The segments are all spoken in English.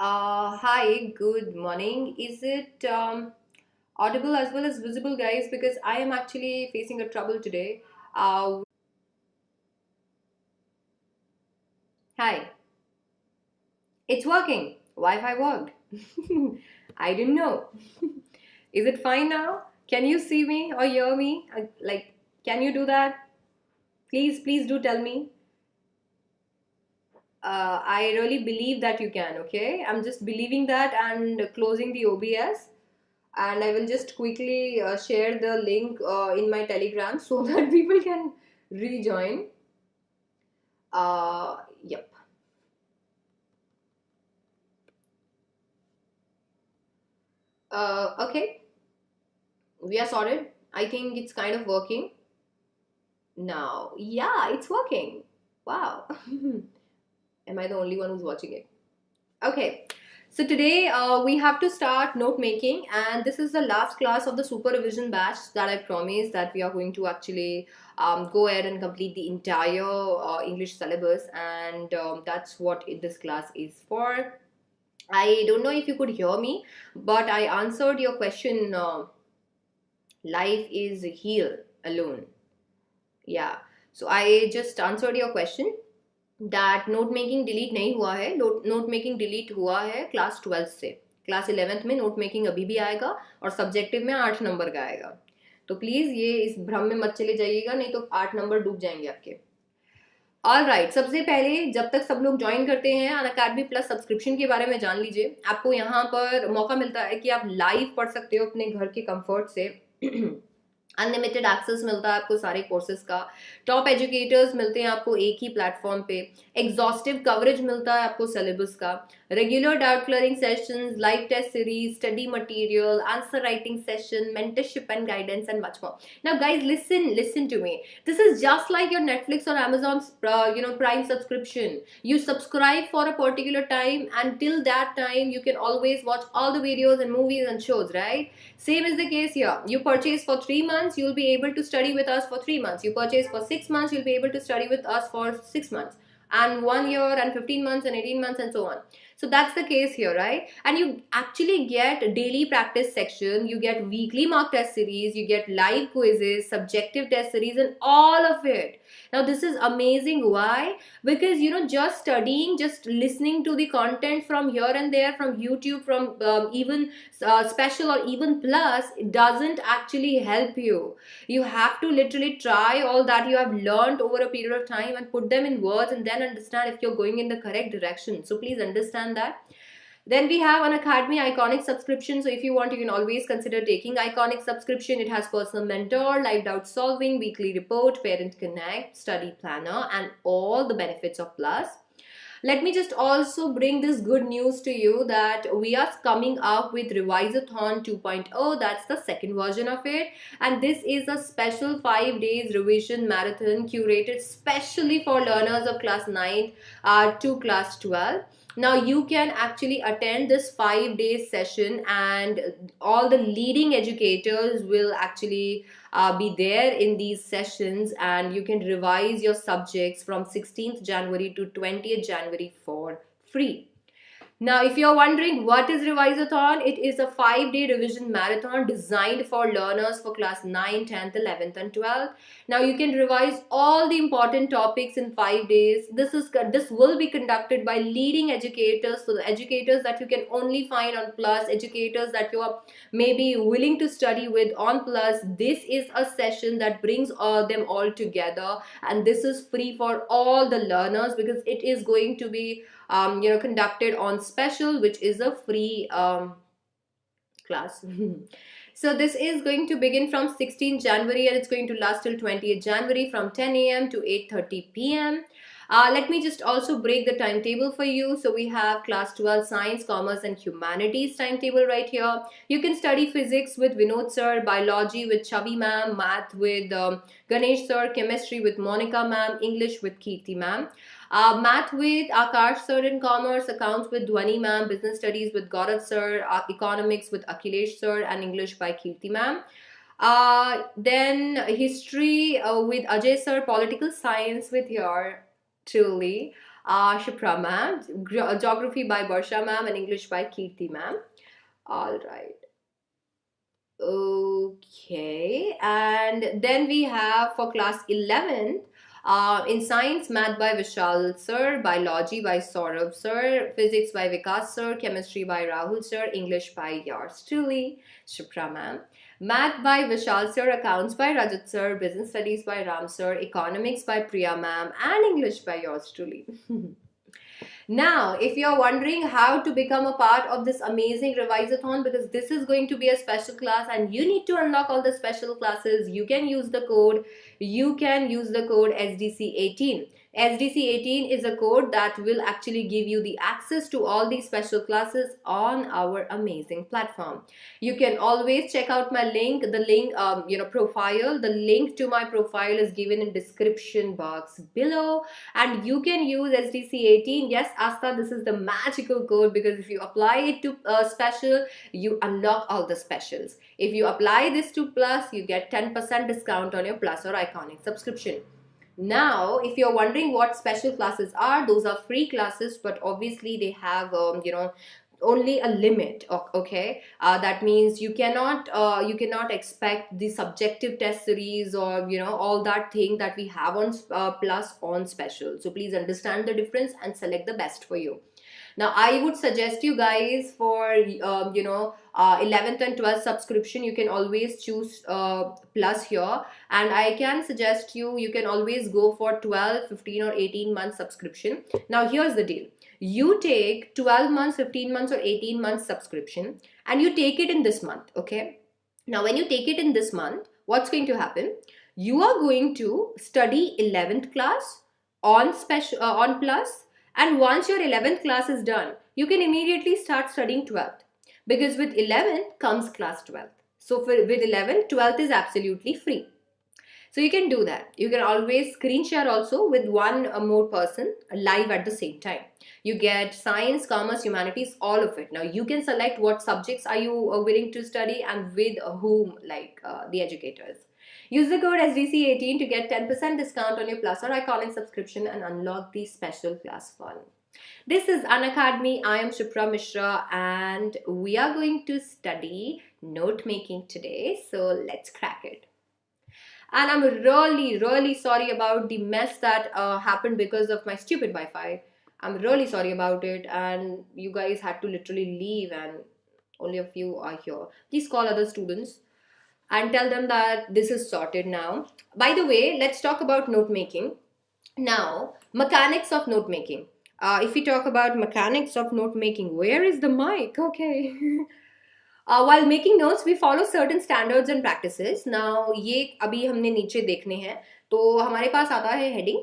Hi, good morning. Is it audible as well as visible, guys? Because I am actually facing a trouble today. Uh, Hi, it's working. Wi-Fi worked. I didn't know. Is it fine now? Can you see me or hear me? Can you do that? Please do tell me. I really believe that you can, okay? I'm just believing that and closing the OBS. And I will just quickly share the link in my Telegram so that people can rejoin. Yep. Okay, we are sorted. I think it's kind of working now. Yeah, it's working. Wow. Am I the only one who's watching it? Okay. So today we have to start note making, and this is the last class of the supervision batch that I promised that we are going to actually go ahead and complete the entire English syllabus, and that's what this class is for. I don't know if you could hear me, but I answered your question. Life is heal alone. Yeah. So I just answered your question that note making delete नहीं हुआ है. Note making delete हुआ है class 12th से. Class 11th में note making अभी भी आएगा और सब्जेक्टिव में 8 नंबर का आएगा. तो प्लीज ये इस भ्रम में मत चले जाइएगा, नहीं तो 8 नंबर डूब जाएंगे आपके. ऑल राइट, सबसे पहले जब तक सब लोग ज्वाइन करते हैं अन अकेडमी प्लस सब्सक्रिप्शन के बारे में जान लीजिए. आपको यहाँ पर मौका मिलता है कि आप लाइव पढ़ सकते हो अपने घर के कंफर्ट से. अनलिमिटेड एक्सेस मिलता है आपको सारे कोर्सेज का. टॉप एजुकेटर्स मिलते हैं आपको एक ही प्लेटफॉर्म पे. एग्जॉस्टिव कवरेज मिलता है आपको सिलेबस का. Regular doubt clearing sessions, live test series, study material, answer writing session, mentorship and guidance and much more. Now guys, listen to me. This is just like your Netflix or Amazon's Prime subscription. You subscribe for a particular time, and till that time you can always watch all the videos and movies and shows, right? Same is the case here. You purchase for 3 months, you'll be able to study with us for 3 months. You purchase for 6 months, you'll be able to study with us for 6 months. And 1 year and 15 months and 18 months and so on. So that's the case here, right? And you actually get daily practice section, you get weekly mock test series, you get live quizzes, subjective test series, and all of it. Now this is amazing. Why? Because just studying, just listening to the content from here and there, from YouTube, from even special or even plus, it doesn't actually help you. You have to literally try all that you have learned over a period of time and put them in words and then understand if you're going in the correct direction. So please understand that. Then we have an Academy Iconic subscription. So if you want, you can always consider taking Iconic subscription. It has personal mentor, live doubt solving, weekly report, parent connect, study planner, and all the benefits of Plus. Let me just also bring this good news to you that we are coming up with Revisathon 2.0. That's the second version of it. And this is a special 5 days revision marathon curated specially for learners of class 9 to class 12. Now you can actually attend this 5 days session, and all the leading educators will actually be there in these sessions, and you can revise your subjects from 16th January to 20th January for free. Now, if you're wondering what is Revisathon, it is a 5 day revision marathon designed for learners for class 9, 10th, 11th, and 12th. Now, you can revise all the important topics in 5 days. This will be conducted by leading educators, so the educators that you can only find on Plus, educators that you are maybe willing to study with on Plus. This is a session that brings them all together, and this is free for all the learners because it is going to be conducted on special, which is a free class. So this is going to begin from 16th January and it's going to last till 20th January from 10 a.m. to 8:30 p.m. Let me just also break the timetable for you. So we have class 12 science, commerce and humanities timetable right here. You can study physics with Vinod sir, biology with Chavi ma'am, math with Ganesh sir, chemistry with Monica ma'am, English with Kirti ma'am. Math with Akash sir in commerce, accounts with Dhwani ma'am, business studies with Gaurav sir, economics with Akhilesh sir, and English by Kirti ma'am. Then history with Ajay sir, political science with your truly. Shipra ma'am, geography by Barsha ma'am, and English by Kirti ma'am. All right. Okay, and then we have for class 11, in science, math by Vishal sir, biology by Saurabh sir, physics by Vikas sir, chemistry by Rahul sir, English by yours truly, Shipra ma'am. Math by Vishal sir, accounts by Rajat sir, business studies by Ram sir, economics by Priya ma'am, and English by yours truly. Now, if you're wondering how to become a part of this amazing Revisathon, because this is going to be a special class and you need to unlock all the special classes, you can use the code, SDC18. SDC18 is a code that will actually give you the access to all these special classes on our amazing platform. You can always check out my link, profile. The link to my profile is given in description box below, and you can use SDC18. Yes, Asta, this is the magical code, because if you apply it to special, you unlock all the specials. If you apply this to plus, you get 10% discount on your plus or iconic subscription. Now, if you're wondering what special classes are, those are free classes, but obviously they have only a limit. Okay, that means you cannot expect the subjective test series, or all that thing that we have on plus on special. So please understand the difference and select the best for you. Now, I would suggest you guys for 11th and 12th subscription, you can always choose plus here, and I can suggest you can always go for 12, 15 or 18 month subscription. Now, here's the deal. You take 12 months, 15 months or 18 months subscription, and you take it in this month. Okay, now when you take it in this month, what's going to happen? You are going to study 11th class on special on plus, and once your 11th class is done, you can immediately start studying 12th, because with 11th comes class 12th. So with 11th, 12th is absolutely free. So you can do that. You can always screen share also with one more person live at the same time. You get science, commerce, humanities, all of it. Now you can select what subjects are you willing to study and with whom, like the educators. Use the code SDC18 to get 10% discount on your plus or iconic subscription and unlock the special class fun. This is Unacademy. I am Shipra Mishra, and we are going to study note making today. So let's crack it. And I'm really sorry about the mess that happened because of my stupid Wi-Fi. I'm really sorry about it, and you guys had to literally leave and only a few are here. Please call other students and tell them that this is sorted now. By the way, let's talk about note making. Now, mechanics of note making. If we talk about mechanics of note making, where is the mic? Okay. While making notes, we follow certain standards and practices. Now, ये अभी हमने नीचे देखने हैं. तो हमारे पास आता है heading.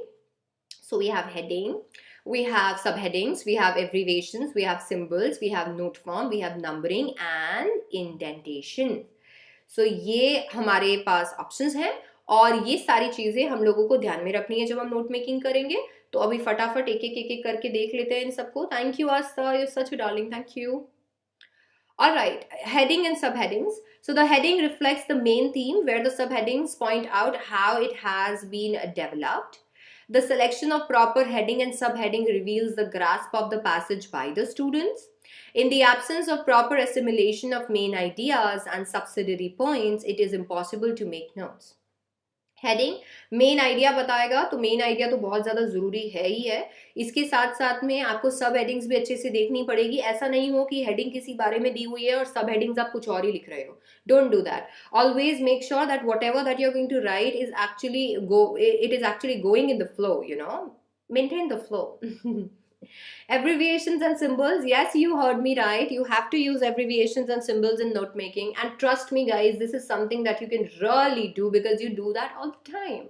So we have heading, we have subheadings, we have abbreviations, we have symbols, we have note form, we have numbering and indentation. So ये हमारे पास options हैं, और ये सारी चीजें हम लोगों को ध्यान में रखनी है जब हम नोट मेकिंग करेंगे. तो अभी फटाफट एक एक करके देख लेते हैं इन सबको. Thank you, Asta. You're such a darling. Thank you. Alright, heading and subheadings. So the heading reflects the main theme, where the subheadings point out how it has been developed. The selection of proper heading and subheading reveals the grasp of the passage by the students. In the absence of proper assimilation of main ideas and subsidiary points, it is impossible to make notes. Heading main idea बताएगा, तो main idea तो बहुत ज़्यादा ज़रूरी है ही है. इसके साथ साथ में आपको सब हेडिंग्स भी अच्छे से देखनी पड़ेगी. ऐसा नहीं हो कि हेडिंग किसी बारे में दी हुई है और सब हेडिंग्स आप कुछ और ही लिख रहे हो. Don't do that. Always make sure that whatever that you are going to write is actually going in the flow. Maintain the flow. Abbreviations and symbols. Yes, you heard me right. You have to use abbreviations and symbols in note making, and trust me guys, this is something that you can really do because you do that all the time.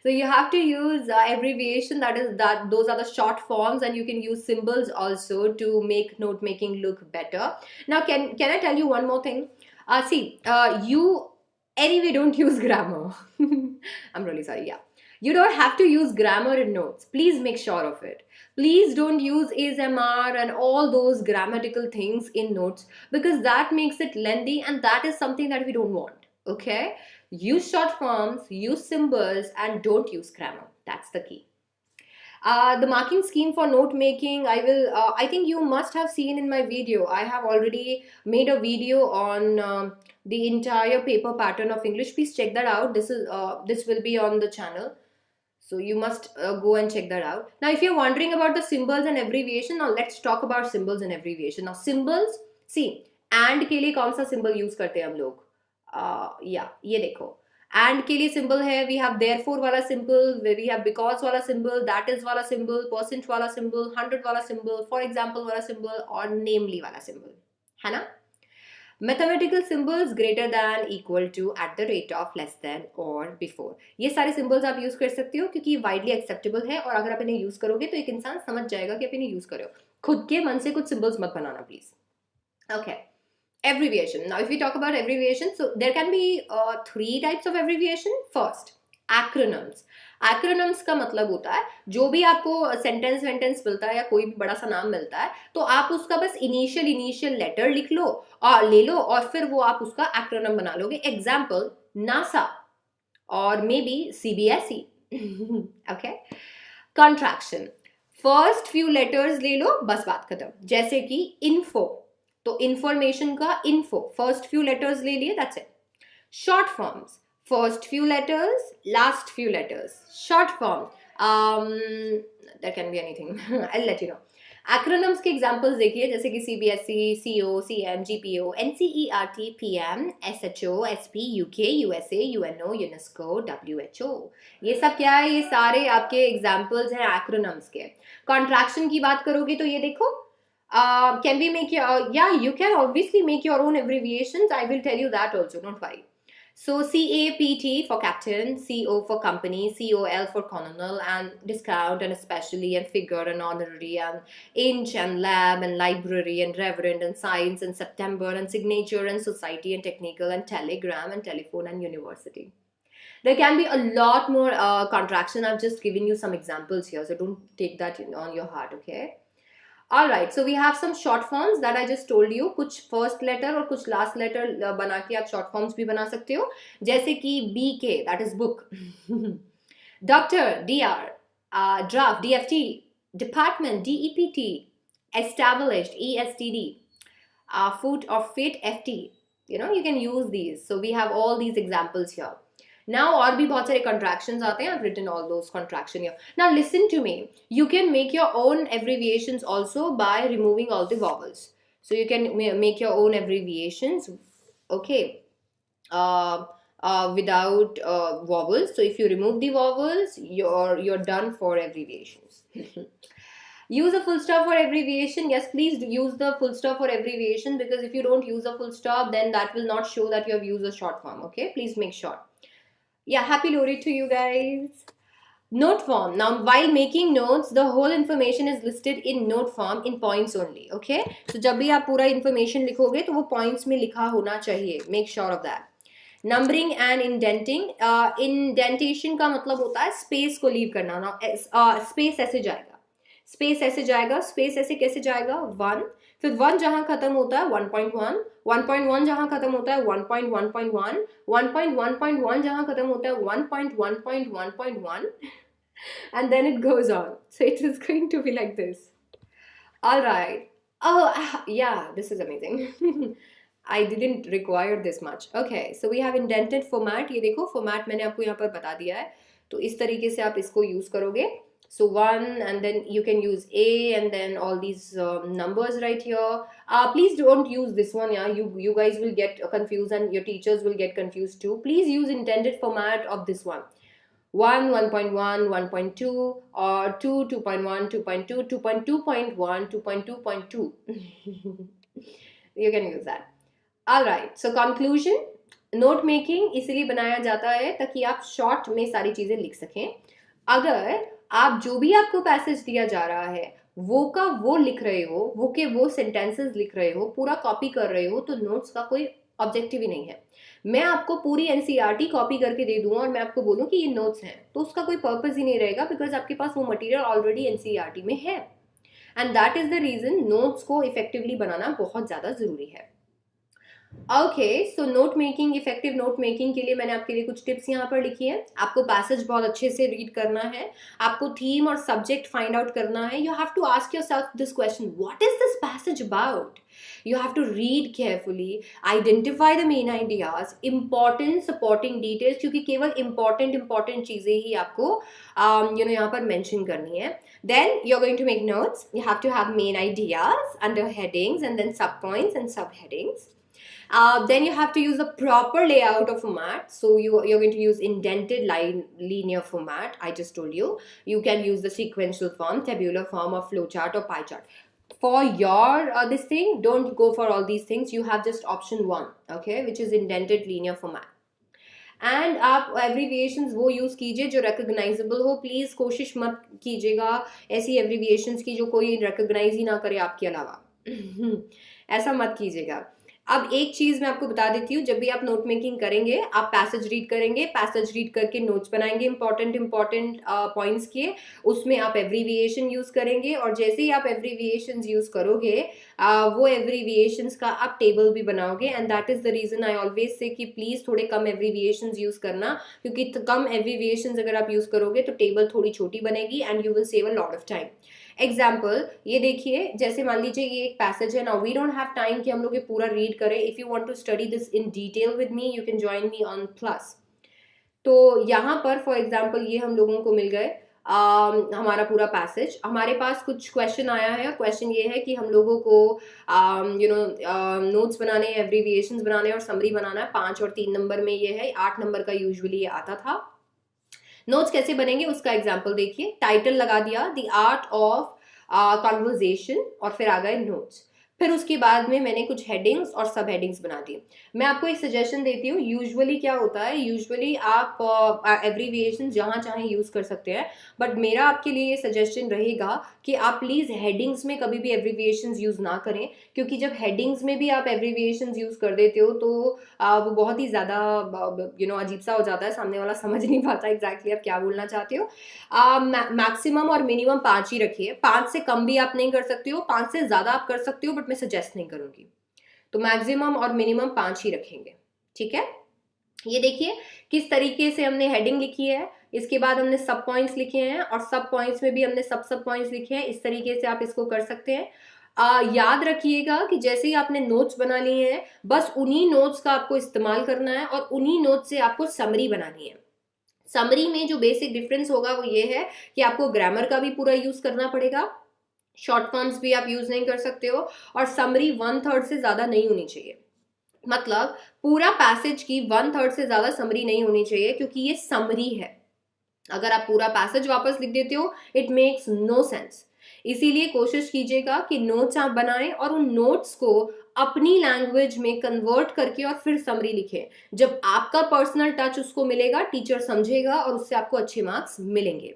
So you have to use abbreviation, those are the short forms, and you can use symbols also to make note making look better. Now can I tell you one more thing? You anyway don't use grammar. I'm really sorry. Yeah, you don't have to use grammar in notes. Please make sure of it. Please don't use ASMR and all those grammatical things in notes, because that makes it lengthy, and that is something that we don't want. Okay? Use short forms, use symbols, and don't use grammar. That's the key. The marking scheme for note making, I think you must have seen in my video. I have already made a video on the entire paper pattern of English. Please check that out. This will be on the channel. So you must go and check that out. Now, if you're wondering about the symbols and abbreviation, now let's talk about symbols and abbreviation. Now, symbols, see, and के लिए कौन सा symbol use करते हैं हम लोग? Yeah, ये देखो. And के लिए symbol है, we have therefore वाला symbol, we have because वाला symbol, that is वाला symbol, percent वाला symbol, 100 वाला symbol, for example वाला symbol और namely वाला symbol, है ना? Mathematical symbols greater than equal to at the rate of less than और बिफोर, ये सारे सिंबल्स आप यूज कर सकते हो क्योंकि वाइडली एक्सेप्टेबल है और अगर आप इन्हें यूज करोगे तो एक इंसान समझ जाएगा कि आप इन्हें यूज करो. खुद के मन से कुछ सिंबल्स मत बनाना please. Okay, abbreviation. Now if we talk about abbreviation, so there can be three types of abbreviation. First, acronyms. Acronyms का मतलब होता है जो भी आपको सेंटेंस वेंटेंस मिलता है या कोई भी बड़ा सा नाम मिलता है तो आप उसका बस इनिशियल लेटर लिख लो और ले लो और फिर वो आप उसका एक्रोनम बना लोगे. एग्जाम्पल, नासा और may be CBSE. Okay, contraction, first few letters ले लो, बस बात खत्म. जैसे कि इन्फो, तो इंफॉर्मेशन का इन्फो, फर्स्ट फ्यू लेटर्स ले लिए, that's it. Short forms, first few letters, last few letters. Short form, that can be anything. I'll let you know. Acronyms के examples देखिए, जैसे कि CBSE, CO, CM, GPO, NCERT, PM, SHO, SP, UK, USA, UNO, UNESCO, WHO. ये सब क्या है? ये सारे आपके examples हैं acronyms के. Contraction की बात करोगे तो ये देखो, can we make your, yeah, you can obviously make your own abbreviations. I will tell you that also, don't worry. So CAPT for captain, CO for company, COL for colonel, and discount and especially and figure and honorary and inch and lab and library and reverend and science and September and signature and society and technical and telegram and telephone and university. There can be a lot more contraction. I've just given you some examples here, so don't take that on your heart, okay? Alright, so we have some short forms that I just told you. कुछ first letter और कुछ last letter बना के आप short forms भी बना सकते हो. जैसे कि BK, that is book. Doctor, DR. Draft, DFT. Department, DEPT. Established, ESTD. Foot or fit, FT. You know, you can use these. So we have all these examples here. Now और भी बहुत सारे contractions आते हैं. I've written all those contraction here. Now listen to me. You can make your own abbreviations also by removing all the vowels. So you can make your own abbreviations, okay, without vowels. So if you remove the vowels, you're done for abbreviations. Use a full stop for abbreviation. Yes, please use the full stop for abbreviation because if you don't use a full stop, then that will not show that you have used a short form. Okay, please make sure. Yeah, happy Lori to you guys. Note form. Now, while making notes, the whole information is listed in note form in points only. Okay? So, जब भी आप पूरा information लिखोगे तो वो points में लिखा होना चाहिए. Make sure of that. Numbering and indenting. Indentation का मतलब होता है space को leave करना. Now, space ऐसे जाएगा. Space ऐसे जाएगा. Space ऐसे कैसे जाएगा? 1. फिर 1 जहाँ खत्म होता है 1.1, 1.1 जहाँ खत्म होता है 1.1.1, 1.1.1 जहाँ खत्म होता है 1.1.1.1 and then it goes on. So it is going to be like this. Alright. Oh yeah, this is amazing. I didn't require this much. Okay, so we have indented format. ये देखो format मैंने आपको यहाँ पर बता दिया है. तो इस तरीके से आप इसको use करोगे. So 1 and then you can use A and then all these numbers right here. Please don't use this one, yeah. You guys will get confused and your teachers will get confused too. Please use intended format of this one. 1, 1.1, 1.2 or 2, 2.1, 2.2, 2.2.1, 2.2.2. You can use that. Alright, so conclusion. Note making इसलिए बनाया जाता है ताकि आप short में सारी चीजें लिख सकें. अगर आप जो भी आपको पैसेज दिया जा रहा है वो का वो लिख रहे हो, वो के वो सेंटेंसेस लिख रहे हो, पूरा कॉपी कर रहे हो, तो नोट्स का कोई ऑब्जेक्टिव ही नहीं है. मैं आपको पूरी एनसीईआरटी कॉपी करके दे दूं और मैं आपको बोलूं कि ये नोट्स हैं, तो उसका कोई पर्पस ही नहीं रहेगा बिकॉज आपके पास वो मटेरियल ऑलरेडी एनसीईआरटी में है. And that is the reason notes को इफेक्टिवली बनाना बहुत ज़्यादा ज़रूरी है. Okay, so note making, effective note making के लिए मैंने आपके लिए कुछ टिप्स यहाँ पर लिखी है। आपको पैसेज बहुत अच्छे से रीड करना है, आपको थीम और सब्जेक्ट फाइंड आउट करना है। You have to ask yourself this question, what is this passage about? You have to read carefully, identify the main ideas, important supporting details, क्योंकि केवल important चीजें ही आपको यहाँ पर मेंशन करनी है। Then you're going to make notes. You have to have main ideas under headings and then sub points and subheadings. Then you have to use a proper layout of format. So you're going to use indented line linear format. I just told you. You can use the sequential form, tabular form, or flowchart or pie chart. For your this thing, don't go for all these things. You have just option 1, okay, which is indented linear format. And आप abbreviations वो use कीजिए जो recognisable हो। Please कोशिश मत कीजिएगा ऐसी abbreviations की जो कोई रिकग्नाइज ही ना करे आपके अलावा। ऐसा मत कीजिएगा। अब एक चीज़ मैं आपको बता देती हूँ, जब भी आप नोट मेकिंग करेंगे, आप पैसेज रीड करेंगे, पैसेज रीड करके नोट्स बनाएंगे इंपॉर्टेंट पॉइंट्स के, उसमें आप एब्रीविएशन यूज़ करेंगे, और जैसे ही आप एब्रीविएशन यूज़ करोगे वो एब्रीविएशंस का आप टेबल भी बनाओगे। And that is the reason I always say कि प्लीज़ थोड़े कम एब्रीविएशंस यूज़ करना, क्योंकि कम एब्रीविएशंस अगर आप यूज़ करोगे तो टेबल थोड़ी छोटी बनेगी and you will save a lot of time. Example ये देखिए, जैसे मान लीजिए ये एक पैसेज है। Now we don't have time कि हम लोग ये पूरा रीड करें। If you want to study this in detail with me, you can join me on plus. तो यहाँ पर फॉर एग्जाम्पल ये हम लोगों को मिल गए हमारा पूरा पैसेज। हमारे पास कुछ क्वेश्चन आया है, और क्वेश्चन ये है कि हम लोगों को नोट्स बनाने, एब्रीविएशंस बनाने और समरी बनाना है। 5 और 3 नंबर में ये है, 8 नंबर का यूजुअली ये आता था। नोट्स कैसे बनेंगे उसका एग्जाम्पल देखिए। टाइटल लगा दिया द आर्ट ऑफ कॉन्वर्जेशन, और फिर आ गए नोट्स। फिर उसके बाद में मैंने कुछ हेडिंग्स और सब हेडिंग्स बना दी। मैं आपको एक सजेशन देती हूँ। यूजुअली क्या होता है, यूजुअली आप एब्रीविएशन जहाँ चाहें यूज़ कर सकते हैं, बट मेरा आपके लिए ये सजेशन रहेगा कि आप प्लीज़ हेडिंग्स में कभी भी एब्रीविएशन यूज़ ना करें, क्योंकि जब हेडिंग्स में भी आप एब्रीविएशन यूज़ कर देते हो तो वो बहुत ही ज़्यादा अजीब सा हो जाता है, सामने वाला समझ नहीं पाता एग्जैक्टली आप क्या बोलना चाहते हो। मैक्सिमम और मिनिमम 5 ही रखिए। 5 से कम भी आप नहीं कर सकते हो, 5 से ज़्यादा आप कर सकते हो, बट मैं सजेस्ट नहीं करूँगी। तो मैक्सिमम और मिनिमम 5 ही रखेंगे, ठीक है। ये देखिए किस तरीके से हमने हेडिंग लिखी है, इसके बाद हमने सब पॉइंट्स लिखे हैं, और सब पॉइंट्स में भी हमने सब पॉइंट्स लिखे हैं। इस तरीके से आप इसको कर सकते हैं। याद रखिएगा कि जैसे ही आपने नोट्स बना लिए हैं, बस उन्हीं नोट्स का आपको इस्तेमाल करना है, और उन्हीं नोट्स से आपको समरी बनानी है। समरी में जो बेसिक डिफरेंस होगा वो ये है कि आपको ग्रामर का भी पूरा यूज करना पड़ेगा, शॉर्ट फॉर्म्स भी आप यूज नहीं कर सकते हो, और समरी 1/3 से ज्यादा नहीं होनी चाहिए। मतलब पूरा पैसेज की 1/3 से ज्यादा समरी नहीं होनी चाहिए, क्योंकि ये समरी है। अगर आप पूरा पैसेज वापस लिख देते हो, इट मेक्स नो सेंस। इसीलिए कोशिश कीजिएगा कि नोट्स आप बनाएं, और उन नोट्स को अपनी लैंग्वेज में कन्वर्ट करके और फिर समरी लिखें। जब आपका पर्सनल टच उसको मिलेगा, टीचर समझेगा, और उससे आपको अच्छे मार्क्स मिलेंगे।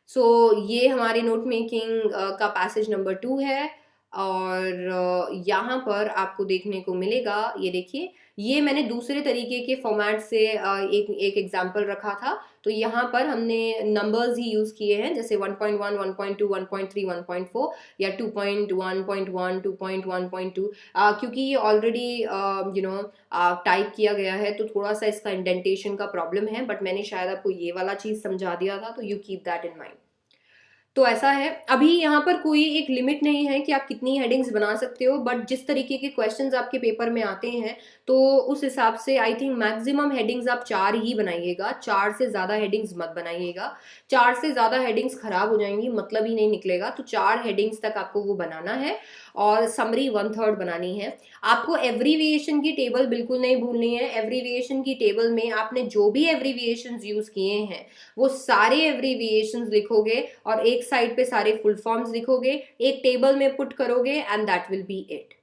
सो ये हमारे नोट मेकिंग का पैसेज नंबर 2 है। और यहाँ पर आपको देखने को मिलेगा, ये देखिए, ये मैंने दूसरे तरीके के फॉर्मेट से एक एग्जाम्पल रखा था। तो यहाँ पर हमने नंबर्स ही यूज़ किए हैं, जैसे 1.1, 1.2, 1.3, 1.4 या 2.1.1, 2.1.2, क्योंकि ये ऑलरेडी टाइप किया गया है, तो थोड़ा सा इसका इंडेंटेशन का प्रॉब्लम है, बट मैंने शायद आपको ये वाला चीज़ समझा दिया था, तो you keep that in mind. तो ऐसा है, अभी यहाँ पर कोई एक लिमिट नहीं है कि आप कितनी हेडिंग्स बना सकते हो, बट जिस तरीके के क्वेश्चंस आपके पेपर में आते हैं, तो उस हिसाब से आई थिंक मैक्सिमम हेडिंग्स आप 4 ही बनाइएगा। 4 से ज़्यादा हेडिंग्स मत बनाइएगा। 4 से ज़्यादा हेडिंग्स खराब हो जाएंगी, मतलब ही नहीं निकलेगा। तो 4 हेडिंग्स तक आपको वो बनाना है, और समरी 1/3 बनानी है। आपको एब्रीविएशन की टेबल बिल्कुल नहीं भूलनी है। एब्रीविएशन की टेबल में आपने जो भी एब्रीविएशंस यूज़ किए हैं, वो सारे एब्रीविएशंस लिखोगे, और एक साइड पे सारे फुल फॉर्म्स लिखोगे, एक टेबल में पुट करोगे, and that will be it.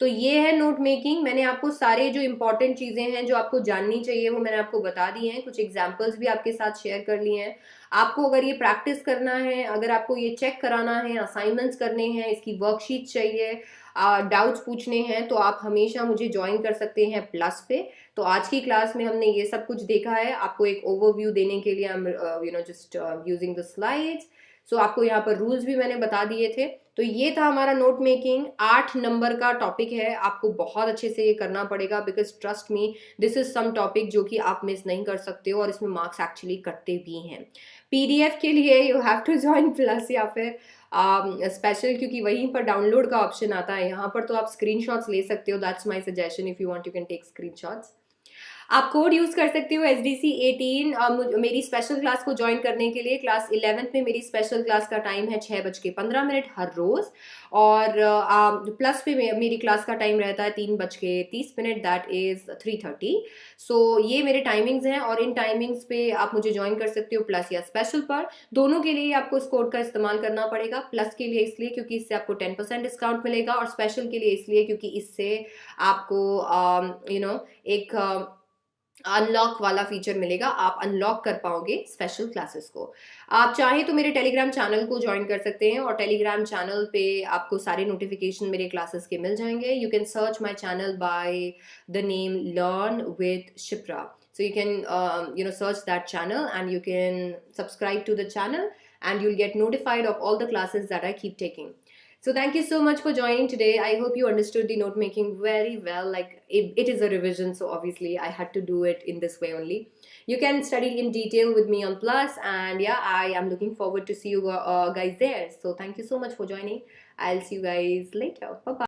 तो ये है नोट मेकिंग। मैंने आपको सारे जो इंपॉर्टेंट चीजें हैं जो आपको जाननी चाहिए वो मैंने आपको बता दी हैं। कुछ एग्जांपल्स भी आपके साथ शेयर कर लिए हैं। आपको अगर ये प्रैक्टिस करना है, अगर आपको ये चेक कराना है, असाइनमेंट्स करने हैं, इसकी वर्कशीट चाहिए, डाउट्स पूछने हैं, तो आप हमेशा मुझे ज्वाइन कर सकते हैं प्लस पे। तो आज की क्लास में हमने ये सब कुछ देखा है। आपको एक ओवरव्यू देने के लिए I am just using the slides. So आपको यहाँ पर रूल्स भी मैंने बता दिए थे। तो ये था हमारा नोट मेकिंग, 8 नंबर का टॉपिक है, आपको बहुत अच्छे से ये करना पड़ेगा, because trust me this is some topic जो कि आप मिस नहीं कर सकते हो और इसमें मार्क्स एक्चुअली कटते भी हैं। पीडीएफ के लिए you have to join plus या फिर स्पेशल, क्योंकि वहीं पर डाउनलोड का ऑप्शन आता है। यहाँ पर तो आप स्क्रीनशॉट्स ले सकते हो, that's my suggestion, if you want you can take screenshots. आप कोड यूज कर सकते हो SDC18 मेरी स्पेशल क्लास को ज्वाइन करने के लिए। क्लास 11th में मेरी स्पेशल क्लास का टाइम है 6:15 हर रोज, और प्लस पे मेरी क्लास का टाइम रहता है 3:30, दैट इज 3:30। सो ये मेरे टाइमिंग्स हैं, और इन टाइमिंग्स पे आप मुझे ज्वाइन कर सकते हो प्लस या स्पेशल पर। दोनों के लिए आपको इस कोड का इस्तेमाल करना पड़ेगा। प्लस के लिए इसलिए क्योंकि इससे आपको 10% डिस्काउंट मिलेगा, और स्पेशल के लिए इसलिए क्योंकि इससे आपको एक अनलॉक वाला फीचर मिलेगा, आप अनलॉक कर पाओगे स्पेशल क्लासेस को। आप चाहें तो मेरे टेलीग्राम चैनल को ज्वाइन कर सकते हैं, और टेलीग्राम चैनल पे आपको सारे नोटिफिकेशन मेरे क्लासेस के मिल जाएंगे। You can search my channel by the name learn with Shipra, so you can search that channel and you can subscribe to the channel, and you'll get notified of all the classes that I keep taking. So thank you so much for joining today. I hope you understood the note making very well. Like it is a revision, so obviously I had to do it in this way only. You can study in detail with me on Plus, and yeah, I am looking forward to see you guys there. So thank you so much for joining. I'll see you guys later. Bye bye.